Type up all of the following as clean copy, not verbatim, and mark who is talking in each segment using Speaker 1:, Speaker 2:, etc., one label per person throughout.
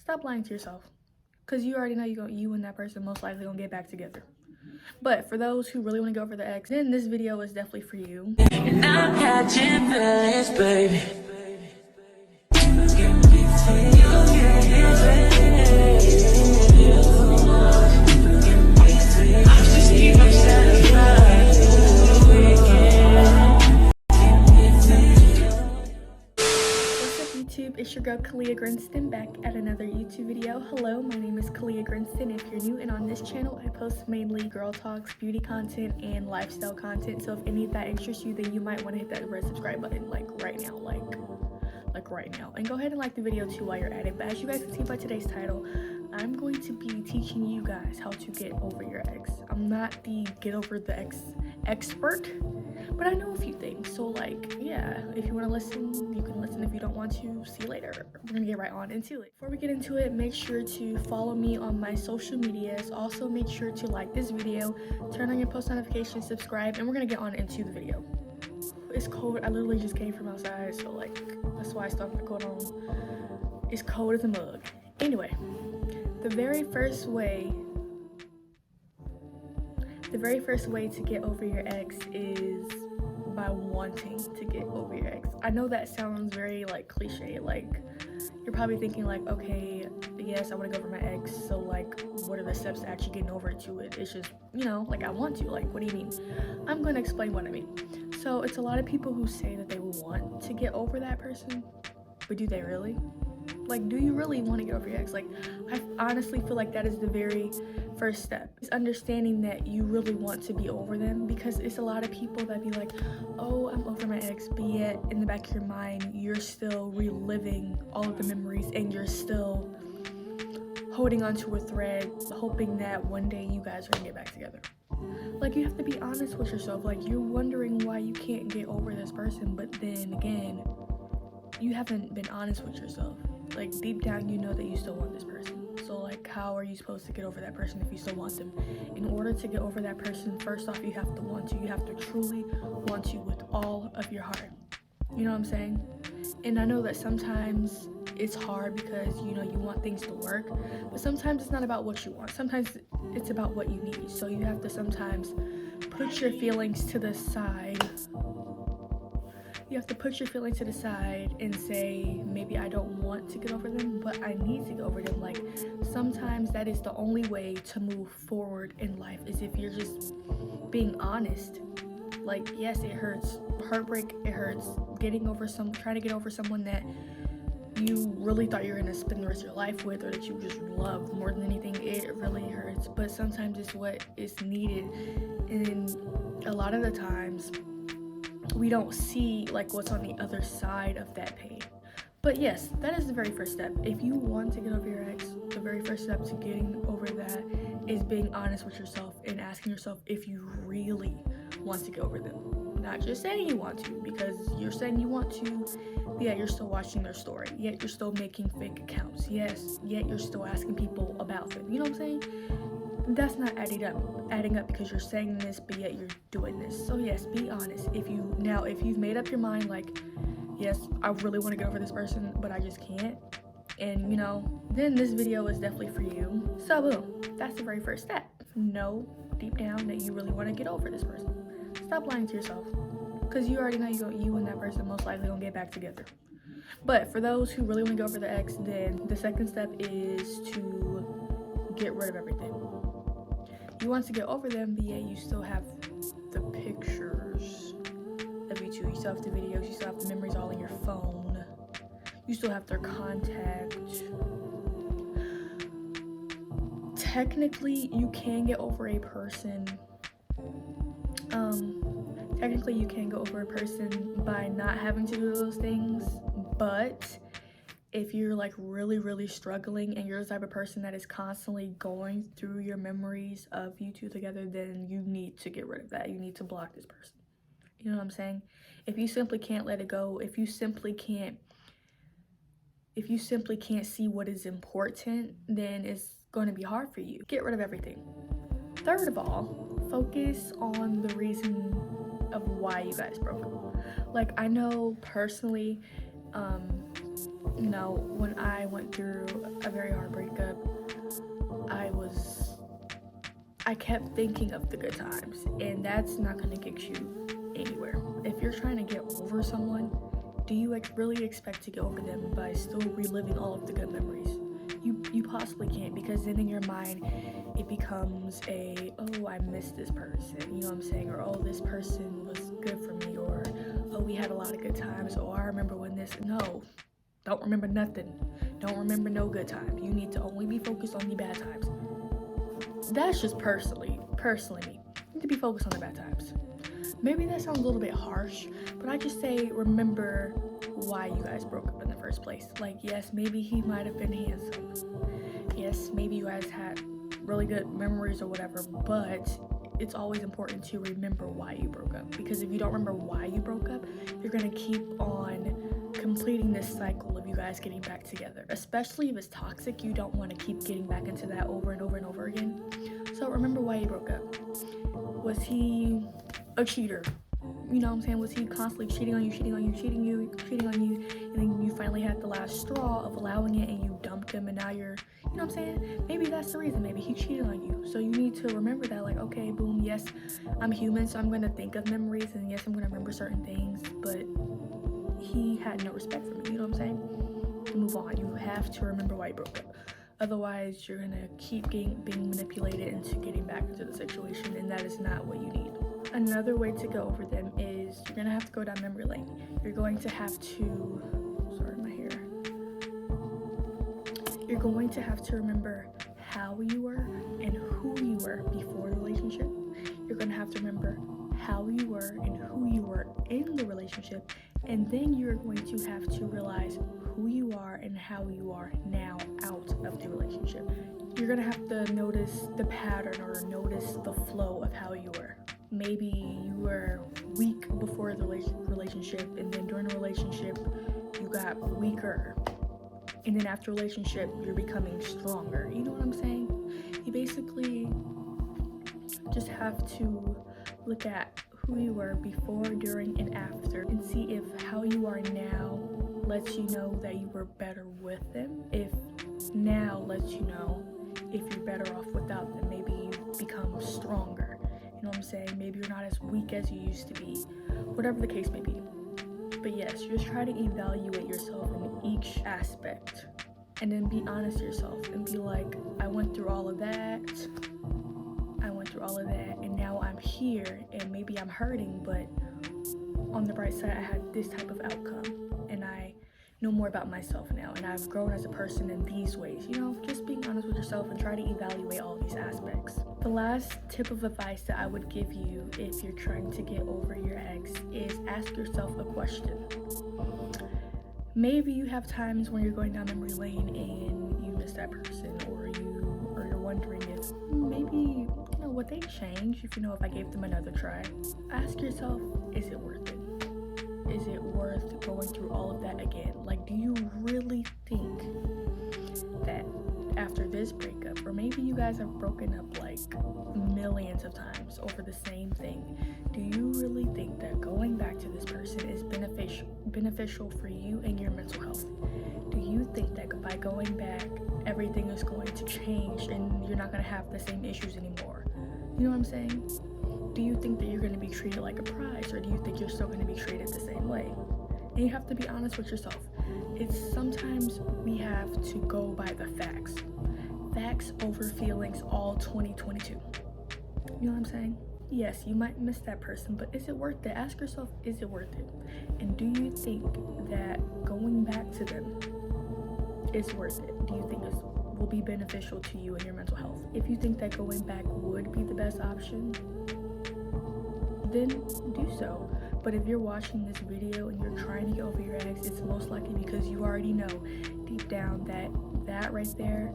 Speaker 1: Stop lying to yourself, because you already know you and that person most likely gonna get back together. But for those who really want to go for the ex, then this video is definitely for you.
Speaker 2: And I'm catching feelings, baby.
Speaker 1: It's your girl Calia Grinston back at another YouTube video. Hello, my name is Calia Grinston if you're new, and on this channel I post mainly girl talks, beauty content, and lifestyle content. So if any of that interests you, then you might want to hit that red subscribe button like right now, like right now, and go ahead and like the video too while you're at it. But as you guys can see by today's title, I'm going to be teaching you guys how to get over your ex. I'm not the get over the ex expert, but I know a few things. So like, yeah, if you want to listen, you can listen. If you don't want to, see you later. We're gonna get right on into it. Before we get into it, make sure to follow me on my social medias. Also make sure to like this video, turn on your post notifications, subscribe, and we're gonna get on into the video. It's cold. I literally just came from outside, so like that's why I stopped my coat on. It's cold as a mug. Anyway, the very first way to get over your ex is by wanting to get over your ex. I know that sounds very like cliche, like you're probably thinking like, okay, yes, I want to go over my ex, so like what are the steps to actually getting over to it? It's just, you know, like I want to, like what do you mean? I'm going to explain what I mean. So it's a lot of people who say that they want to get over that person, but do they really? Like, do you really want to get over your ex? Like, I honestly feel like that is the very first step. It's understanding that you really want to be over them, because it's a lot of people that be like, oh, I'm over my ex, but yet in the back of your mind, you're still reliving all of the memories and you're still holding onto a thread, hoping that one day you guys are gonna get back together. Like, you have to be honest with yourself. Like, you're wondering why you can't get over this person, but then again, you haven't been honest with yourself. Like, deep down you know that you still want this person. So like, how are you supposed to get over that person if you still want them? In order to get over that person, first off, you have to want to. You have to truly want to with all of your heart. You know what I'm saying? And I know that sometimes it's hard because, you know, you want things to work, but sometimes it's not about what you want. Sometimes it's about what you need. So you have to sometimes put your feelings to the side. You have to put your feelings to the side and say, maybe I don't want to get over them, but I need to get over them. Like, sometimes that is the only way to move forward in life, is if you're just being honest. Like, yes, it hurts. Heartbreak, it hurts. Trying to get over someone that you really thought you were gonna spend the rest of your life with, or that you just love more than anything, it really hurts. But sometimes it's what is needed, and a lot of the times we don't see like what's on the other side of that pain. But yes, that is the very first step. If you want to get over your ex, the very first step to getting over that is being honest with yourself and asking yourself if you really want to get over them. Not just saying you want to, because you're saying you want to, yet you're still watching their story, yet you're still making fake accounts, yes, yet you're still asking people about them. You know what I'm saying? That's not adding up because you're saying this, but yet you're doing this. So yes, be honest. If you've made up your mind, like, yes, I really want to get over this person, but I just can't, and you know, then this video is definitely for you. So boom, that's the very first step. Know deep down that you really want to get over this person. Stop lying to yourself, because you already know you and that person most likely gonna get back together. But for those who really want to go over the ex, then the second step is to get rid of everything. You want to get over them, but yet you still have the pictures of you two. You still have the videos, you still have the memories all in your phone. You still have their contact. Technically, you can get over a person. Technically, you can go over a person by not having to do those things, but if you're like really struggling and you're the type of person that is constantly going through your memories of you two together, then you need to get rid of that. You need to block this person. You know what I'm saying? If you simply can't let it go, if you simply can't see what is important, then it's going to be hard for you. Get rid of everything. Third of all, focus on the reason of why you guys broke up. Like, I know personally, You know, when I went through a very hard breakup, I kept thinking of the good times, and that's not gonna get you anywhere. If you're trying to get over someone, do you really expect to get over them by still reliving all of the good memories? You possibly can't, because then in your mind it becomes oh, I miss this person, you know what I'm saying, or oh, this person was good for me, or oh, we had a lot of good times, or I remember when this. No, don't remember nothing. Don't remember no good times. You need to only be focused on the bad times. That's just personally me. You need to be focused on the bad times. Maybe that sounds a little bit harsh, but I just say remember why you guys broke up in the first place. Like, yes, maybe he might have been handsome. Yes, maybe you guys had really good memories or whatever, but it's always important to remember why you broke up, because if you don't remember why you broke up, you're gonna keep on completing this cycle of you guys getting back together. Especially if it's toxic, you don't want to keep getting back into that over and over and over again. So remember why you broke up. Was he a cheater? You know what I'm saying? Was he constantly cheating on you, and then you finally had the last straw of allowing it and you dumped him, and now you're, you know what I'm saying? Maybe that's the reason. Maybe he cheated on you. So you need to remember that, like, okay, boom, yes, I'm human, so I'm going to think of memories, and yes, I'm going to remember certain things, but he had no respect for me, you know what I'm saying? Move on. You have to remember why you broke up. Otherwise, you're going to keep being manipulated into getting back into the situation, and that is not what you need. Another way to go over them is you're gonna have to go down memory lane. You're going to have to, You're going to have to remember how you were and who you were before the relationship. You're gonna have to remember how you were and who you were in the relationship. And then you're going to have to realize who you are and how you are now out of the relationship. You're gonna have to notice the pattern or notice the flow of how you were. Maybe you were weak before the relationship, and then during the relationship, you got weaker. And then after relationship, you're becoming stronger. You know what I'm saying? You basically just have to look at who you were before, during, and after, and see if how you are now lets you know that you were better with them. If now lets you know if you're better off without them. Maybe you become stronger. You know what I'm saying? Maybe you're not as weak as you used to be. Whatever the case may be. But yes, you just try to evaluate yourself in each aspect. And then be honest with yourself and be like, I went through all of that. And now I'm here, and maybe I'm hurting, but on the bright side, I had this type of outcome. And I know more about myself now, and I've grown as a person in these ways. You know, just being honest with yourself and try to evaluate all these aspects. The last tip of advice that I would give you if you're trying to get over your ex is ask yourself a question. Maybe you have times when you're going down memory lane and you miss that person, or you're wondering if maybe, would they change if I gave them another try? Ask yourself, is it worth it? Is it worth going through all of that again? Like, do you really think that after this breakup, or maybe you guys have broken up like millions of times over the same thing, do you really think that going back to this person is beneficial for you and your mental health? Do you think that by going back, everything is going to change and you're not going to have the same issues anymore? You know what I'm saying? Do you think that you're going to be treated like a prize, or do you think you're still going to be treated the same way? And you have to be honest with yourself. Sometimes we have to go by the facts. Facts over feelings all 2022. You know what I'm saying? Yes, you might miss that person, but is it worth it? Ask yourself, is it worth it? And do you think that going back to them is worth it? Do you think it will be beneficial to you and your mental health? If you think that going back would be the best option, then do so. But if you're watching this video and you're trying to get over your ex, it's most likely because you already know deep down that right there,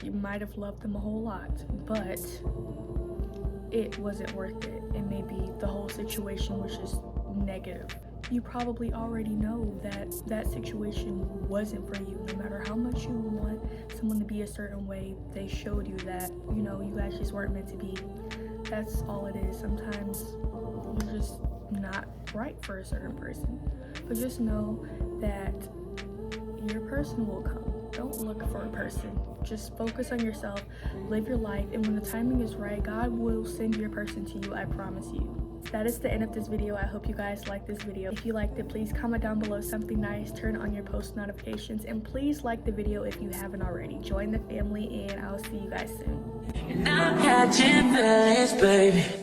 Speaker 1: you might have loved them a whole lot, but it wasn't worth it, and maybe the whole situation was just negative. You probably already know that situation wasn't for you. No matter how much you want someone to be a certain way, they showed you that, you guys just weren't meant to be. That's all it is. Sometimes you're just not right for a certain person. But just know that your person will come. Don't look for a person. Just focus on yourself, live your life, and when the timing is right, God will send your person to you, I promise you. That is the end of this video. I hope you guys liked this video. If you liked it, please comment down below something nice, turn on your post notifications, and please like the video if you haven't already. Join the family, and I'll see you guys soon.
Speaker 2: And I'm catching feelings, baby.